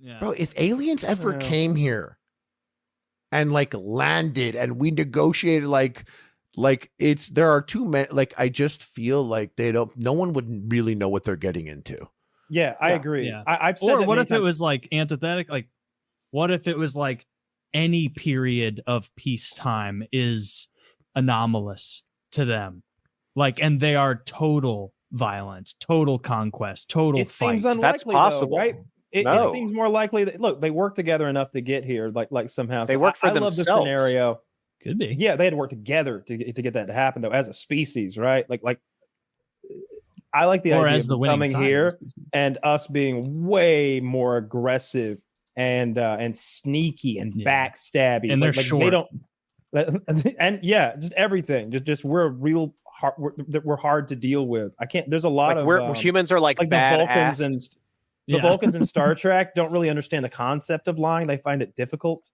Yeah. Bro, if aliens ever came here and like landed and we negotiated there are too many, like I just feel like no one would really know what they're getting into. Yeah, I agree. Yeah. I've said or that what many if it times. was like antithetic? Like, what if it was like any period of peacetime is anomalous to them? Like, and they are total violence, total conquest, total It fight. seems unlikely, That's possible. though, right? It No. seems more likely that look, they work together enough to get here, like somehow. They So work for I love the themselves. scenario. Could be. Yeah, they had to work together to get that to happen, though, as a species, right? Like I like the Or idea as of the winning coming side of the here species. and us being way more aggressive and sneaky and backstabby. And they're They short. don't. And yeah, just everything. Just we're real hard. We're hard to deal with. I can't. There's a lot Like of humans are like the bad Vulcans ass. and the Vulcans in Star Trek don't really understand the concept of lying. They find it difficult.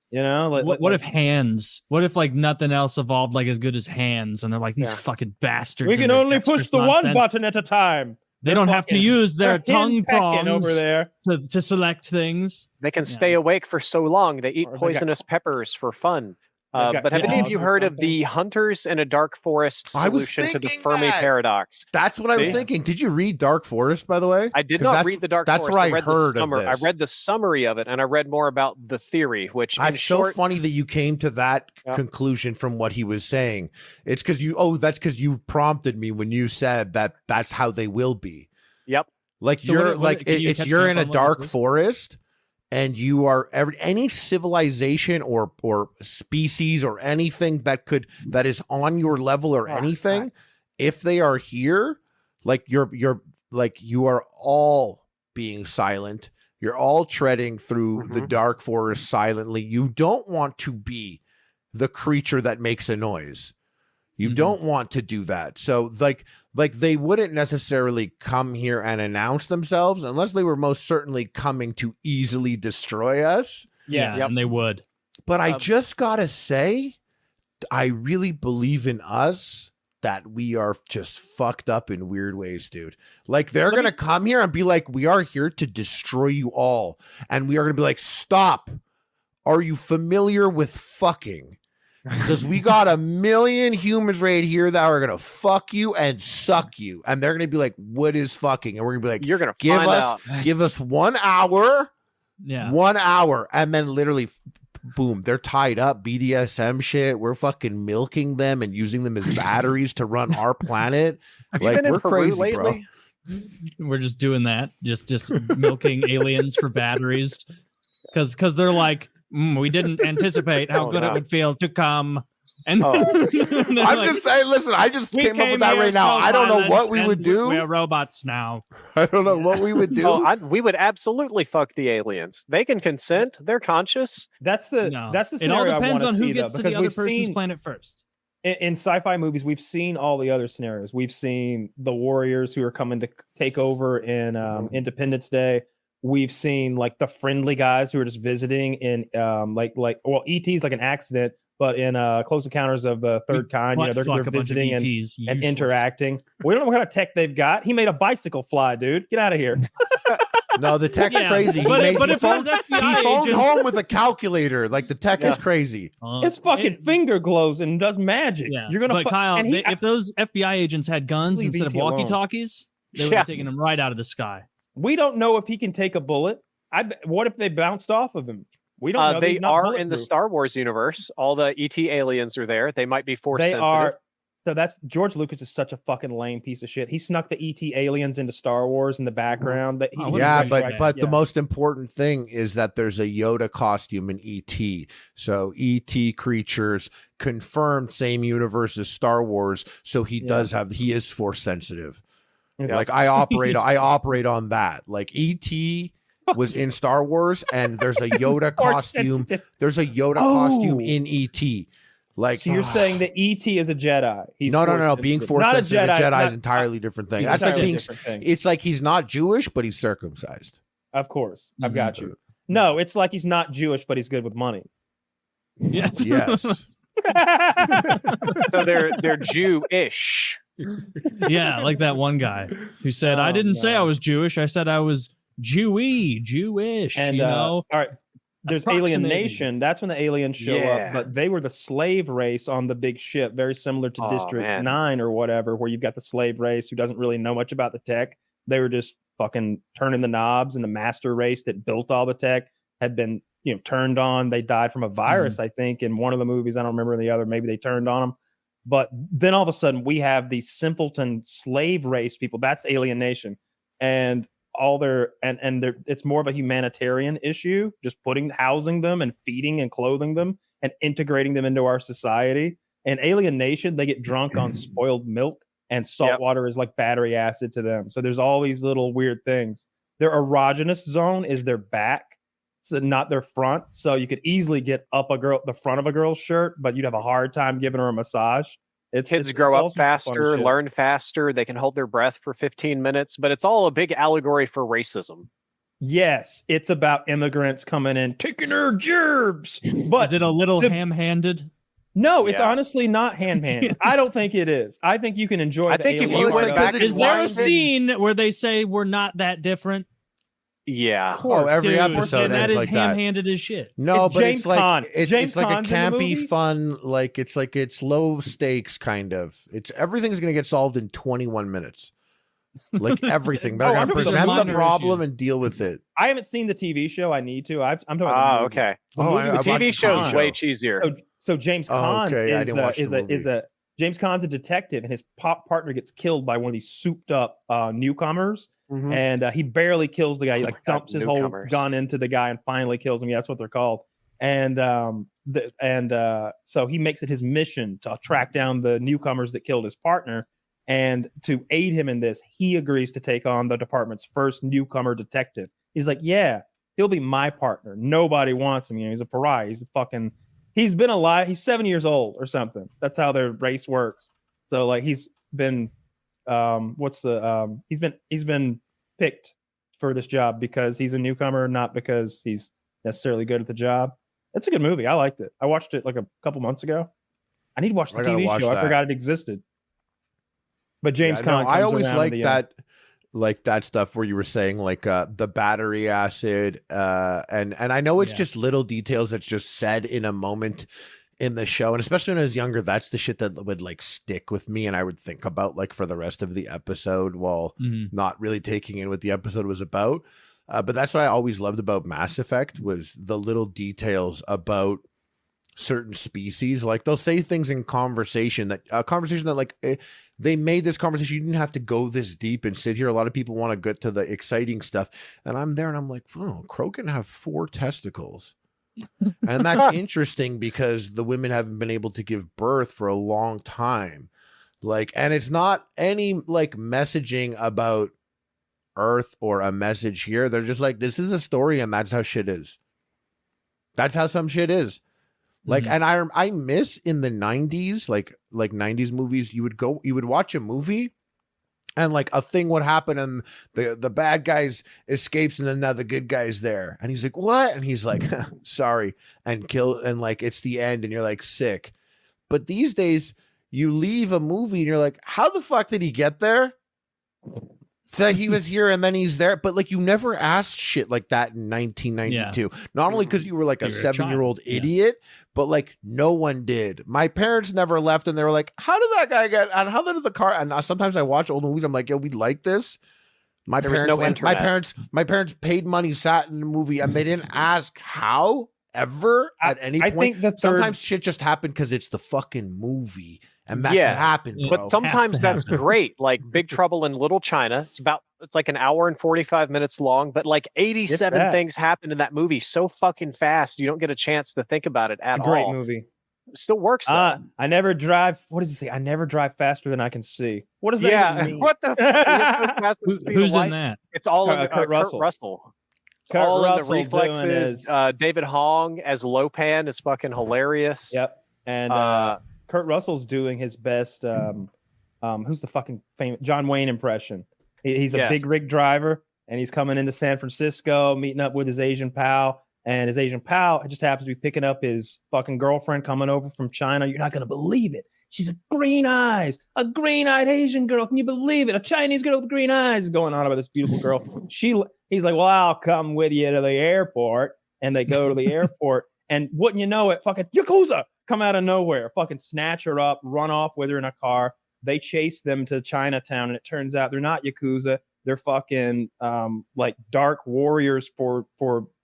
You know, what if hands? What if like nothing else evolved like as good as hands? And they're like these fucking bastards. we and can their only push dexterous the one nonsense. button at a time. They don't have to use their they're tongue henpecking prongs over there. to select things. They can stay awake for so long. They eat Or they got- poisonous peppers for fun. They've got But have any of claws you or heard of something. the hunters in a dark forest I was solution to the thinking Fermi that. paradox? That's what I was See? thinking. Did you read Dark Forest, by the way? I did 'Cause not that's- read the Dark That's Forest. where I read heard the of summary. this. I read the summary of it, and I read more about the theory, which in It's so short, funny that you came to that conclusion from what he was saying. It's because that's because you prompted me when you said that that's how they will be. Yep. Like So you're what- can you catch you're me in up a on what dark this is? forest and you are any civilization or species or anything that is on your level or anything, if they are here, like you are all being silent. You're all treading through the dark forest silently. You don't want to be the creature that makes a noise. You don't want to do that. So like they wouldn't necessarily come here and announce themselves unless they were most certainly coming to easily destroy us. Yeah, and they would. But I just gotta say, I really believe in us that we are just fucked up in weird ways, dude. Like they're gonna come here and be like, we are here to destroy you all. And we are gonna be like, stop. Are you familiar with fucking? Because we got 1 million humans right here that are gonna fuck you and suck you, and they're gonna be like, "What is fucking?" And we're gonna be like, you're gonna give find us out. give us 1 hour, Yeah. 1 hour, and then literally, boom, they're tied up, BDSM shit. We're fucking milking them and using them as batteries to run our planet. Have you Like been in we're Peru crazy, lately? bro. We're just doing that, just milking aliens for batteries, because they're like, we didn't anticipate how good it would feel to come. And I'm like, just saying, listen, I just "We came up with that here right now. so I don't know violent, what we and would do. We're robots now. I don't know what we would do. Oh, we would absolutely fuck the aliens. They can consent. They're conscious. That's the No. that's the It all scenario I depends wanna on who see, gets though, to because the other we've person's seen- planet first. in sci-fi movies, we've seen all the other scenarios. We've seen the warriors who are coming to take over in Independence Day. We've seen like the friendly guys who are just visiting in ET's like an accident, but in Close Encounters of the Third Kind, butt they're fuck a bunch of visiting and ETs, and useless. interacting. We don't know what kind of tech they've got. He made a bicycle fly, dude. Get out of here. No, the tech's Yeah, crazy. but he if phoned, those FBI he phoned agents- home with a calculator. Like the tech is crazy. His fucking finger glows and does magic. Yeah, You're gonna. but Kyle, and he, if those FBI agents had guns Leave instead of ET alone. walkie-talkies, they would Yeah. have taken them right out of the sky. we don't know if he can take a bullet. What if they bounced off of him? We don't know. that They he's not are in the bulletproof. Star Wars universe. All the ET aliens are there. They might be force They sensitive. are. So that's George Lucas is such a fucking lame piece of shit. He snuck the ET aliens into Star Wars in the background. That he, Oh, what a Yeah, great but guy. the most important thing is that there's a Yoda costume in ET. So ET creatures confirmed same universe as Star Wars. So he is force sensitive. Like I operate on that. Like ET was in Star Wars, and there's a Yoda Force costume. sensitive. There's a Yoda Oh. costume in ET. Like So you're saying that ET is a Jedi? He's no. force Being sensitive. force Not a sensitive, Jedi, a Jedi not- is entirely different thing. he's That's like entirely being. different thing. It's like he's not Jewish, but he's circumcised. Of course, I've got you. No, it's like he's not Jewish, but he's good with money. Yes. Yes. So they're Jew-ish. Yeah, like that one guy who said, I Oh, didn't say no. I was Jewish. I said I was Jewish, And know. all right, there's Alien Nation. That's when the aliens show up, but they were the slave race on the big ship, very similar to District 9 or whatever, where you've got the slave race who doesn't really know much about the tech. They were just fucking turning the knobs, and the master race that built all the tech had been, turned on. They died from a virus, I think, in one of the movies. I don't remember the other. Maybe they turned on them. But then all of a sudden we have these simpleton slave race people. That's Alien Nation. And all their and it's more of a humanitarian issue, just housing them and feeding and clothing them and integrating them into our society. And Alien Nation, they get drunk on spoiled milk, and salt water is like battery acid to them. So there's all these little weird things. Their erogenous zone is their back, so not their front. So you could easily get up the front of a girl's shirt, but you'd have a hard time giving her a massage. Kids grow up faster, learn faster. They can hold their breath for 15 minutes, but it's all a big allegory for racism. Yes, it's about immigrants coming in, taking our gerbs. But is it a little ham-handed? No, it's honestly not ham-handed. I don't think it is. I think you can enjoy. I think if you went back, is there a scene where they say we're not that different? Yeah. Every episode that is like ham-handed as shit. No, it's but James it's like Caan. it's like a campy, fun, like it's low stakes kind of. Everything's gonna get solved in 21 minutes. Like everything, they're gonna present the problem and deal with it. I haven't seen the TV show. I need to. I'm talking about. Okay. The TV show is way cheesier. So James Caan James Caan's a detective, and his partner gets killed by one of these souped up newcomers. And he barely kills the guy. He dumps his whole gun into the guy and finally kills him. Yeah, that's what they're called. And so he makes it his mission to track down the newcomers that killed his partner. And to aid him in this, he agrees to take on the department's first newcomer detective. He's like, yeah, he'll be my partner. Nobody wants him. He's a pariah. He's been alive. He's 7 years old or something. That's how their race works. So he's been he's been picked for this job because he's a newcomer, not because he's necessarily good at the job. It's a good movie. I liked it. I watched it a couple months ago. I need to watch the TV show. I forgot it existed. But James Caan. I always like that stuff where you were saying the battery acid, and I know it's just little details that's just said in a moment in the show, and especially when I was younger, that's the shit that would stick with me, and I would think about for the rest of the episode while not really taking in what the episode was about. But that's what I always loved about Mass Effect was the little details about certain species. They'll say things in conversation that they made this conversation. You didn't have to go this deep and sit here. A lot of people want to get to the exciting stuff, and I'm there and I'm like, oh, Crow can have 4 testicles. And that's interesting because the women haven't been able to give birth for a long time. And it's not any messaging about Earth or a message here. They're just this is a story, and that's how shit is. That's how some shit is. And I miss in the 90s, like 90s movies, you would watch a movie and a thing would happen and the bad guys escapes and then now the good guy's there. And he's like, what? And he's like, sorry, and kill. And it's the end and you're sick. But these days you leave a movie and you're like, how the fuck did he get there? So he was here and then he's there, but you never asked shit like that in 1992. Not only because you were a 7-year-old idiot, but no one did. My parents never left, and they were like, "How did that guy get? And how did the car?" And sometimes I watch old movies. I'm like, "Yo, we like this." My parents paid money, sat in the movie, and they didn't ask how ever at any point. I think sometimes shit just happened because it's the fucking movie. And that's what happened, bro. But sometimes that's great. Big Trouble in Little China. It's an hour and 45 minutes long, but 87 things happen in that movie so fucking fast you don't get a chance to think about it at all. Great movie. It still works though. I never drive. What does he say? I never drive faster than I can see. What does that even mean? What the fuck? Who's in that? It's all in Kurt Russell. It's all in the reflexes. David Hong as Lopan is fucking hilarious. Yep. And Kurt Russell's doing his best. Who's the fucking famous John Wayne impression? He's a big rig driver, and he's coming into San Francisco, meeting up with his Asian pal, and his Asian pal just happens to be picking up his fucking girlfriend coming over from China. You're not gonna believe it. She's a green-eyed Asian girl. Can you believe it? A Chinese girl with green eyes is going on about this beautiful girl. He's like, well, I'll come with you to the airport. And they go to the airport. And wouldn't you know it, fucking Yakuza come out of nowhere, fucking snatch her up, run off with her in a car. They chase them to Chinatown. And it turns out they're not Yakuza. They're fucking like dark warriors for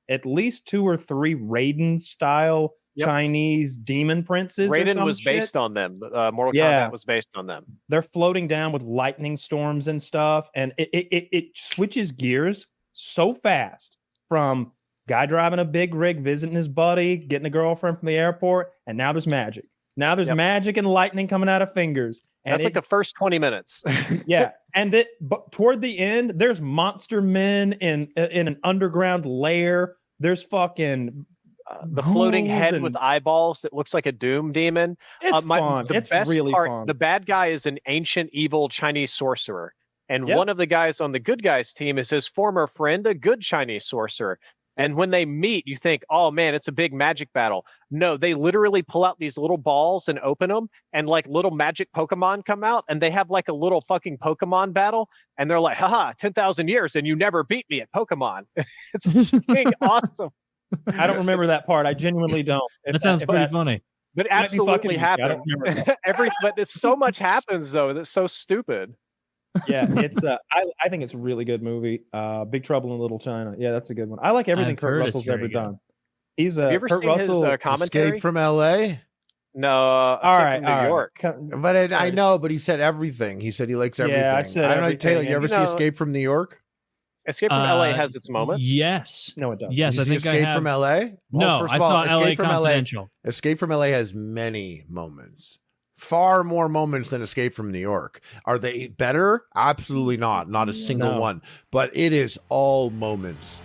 at least 2 or 3 Raiden style Chinese demon princes. Raiden was based on them. Mortal Kombat was based on them. They're floating down with lightning storms and stuff, and it switches gears so fast from guy driving a big rig, visiting his buddy, getting a girlfriend from the airport, and now there's magic. Now there's magic and lightning coming out of fingers. And that's like the first 20 minutes. Yeah, and but toward the end, there's monster men in an underground lair. There's fucking the floating head with eyeballs that looks like a doom demon. It's fun. The best really part, fun. The bad guy is an ancient evil Chinese sorcerer. And one of the guys on the good guys team is his former friend, a good Chinese sorcerer. And when they meet, you think, oh man, it's a big magic battle. No, they literally pull out these little balls and open them, and like little magic Pokemon come out, and they have like a little fucking Pokemon battle. And they're like, haha, 10,000 years and you never beat me at Pokemon. It's fucking awesome. I don't remember that part. I genuinely don't. That sounds pretty funny. But it absolutely happened. But so much happens though. That's so stupid. Yeah, it's I think it's a really good movie. Big Trouble in Little China. Yeah, that's a good one. I like everything Kurt Russell's ever done. He's Have you ever Kurt seen Russell his commentary? Escape from LA? No, Escape from New York. But I know, but he said everything. He said he likes everything. Yeah, I said I don't know, Taylor, you ever see Escape from New York? Escape from LA has its moments. Yes. No, it doesn't. Yes, I think Escape from LA? Well, no, I saw LA Confidential. Escape from LA has many moments. Far more moments than Escape from New York. Are they better? Absolutely not. Not a single one. But it is all moments.